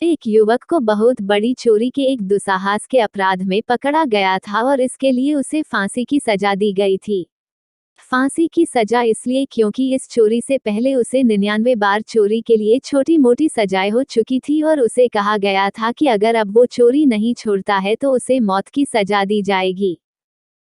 एक युवक को बहुत बड़ी चोरी के एक दुस्साहस के अपराध में पकड़ा गया था और इसके लिए उसे फांसी की सजा दी गई थी। फांसी की सजा इसलिए क्योंकि इस चोरी से पहले उसे 99 बार चोरी के लिए छोटी मोटी सजाएं हो चुकी थी और उसे कहा गया था कि अगर अब वो चोरी नहीं छोड़ता है तो उसे मौत की सजा दी जाएगी।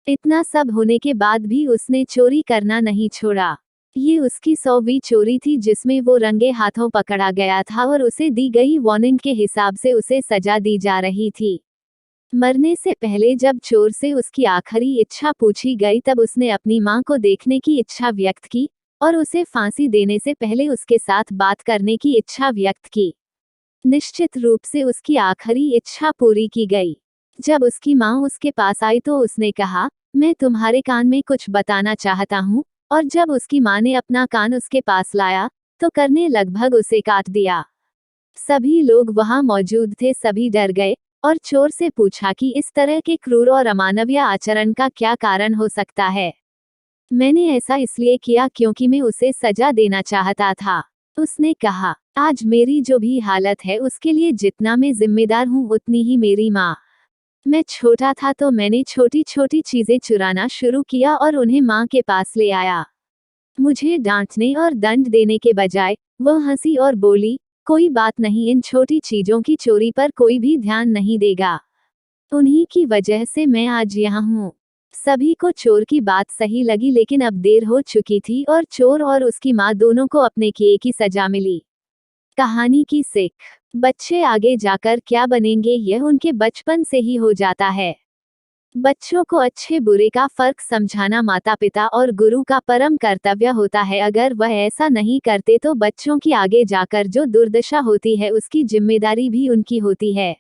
इतना सब होने के बाद भी उसने चोरी करना नहीं छोड़ा। ये उसकी 100वीं चोरी थी जिसमें वो रंगे हाथों पकड़ा गया था और उसे दी गई वार्निंग के हिसाब से उसे सजा दी जा रही थी। मरने से पहले जब चोर से उसकी आखिरी इच्छा पूछी गई तब उसने अपनी मां को देखने की इच्छा व्यक्त की और उसे फांसी देने से पहले उसके साथ बात करने की इच्छा व्यक्त की। निश्चित रूप से उसकी आखिरी इच्छा पूरी की गई। जब उसकी मां उसके पास आई तो उसने कहा, मैं तुम्हारे कान में कुछ बताना चाहता हूँ, और जब उसकी मां ने अपना कान उसके पास लाया तो करने लगभग उसे काट दिया। सभी लोग वहां मौजूद थे, सभी डर गए और चोर से पूछा कि इस तरह के क्रूर और अमानवीय आचरण का क्या कारण हो सकता है। मैंने ऐसा इसलिए किया क्योंकि मैं उसे सजा देना चाहता था। उसने कहा, आज मेरी जो भी हालत है उसके लिए जितना मैं जिम्मेदार हूँ उतनी ही मेरी माँ। मैं छोटा था तो मैंने छोटी छोटी चीजें चुराना शुरू किया और उन्हें माँ के पास ले आया। मुझे डांटने और दंड देने के बजाय वह हंसी और बोली, कोई बात नहीं, इन छोटी चीजों की चोरी पर कोई भी ध्यान नहीं देगा। उन्हीं की वजह से मैं आज यहाँ हूँ। सभी को चोर की बात सही लगी लेकिन अब देर हो चुकी थी और चोर और उसकी माँ दोनों को अपने किए की सजा मिली। कहानी की सीख, बच्चे आगे जाकर क्या बनेंगे यह उनके बचपन से ही हो जाता है। बच्चों को अच्छे बुरे का फर्क समझाना माता पिता और गुरु का परम कर्तव्य होता है। अगर वह ऐसा नहीं करते तो बच्चों की आगे जाकर जो दुर्दशा होती है उसकी जिम्मेदारी भी उनकी होती है।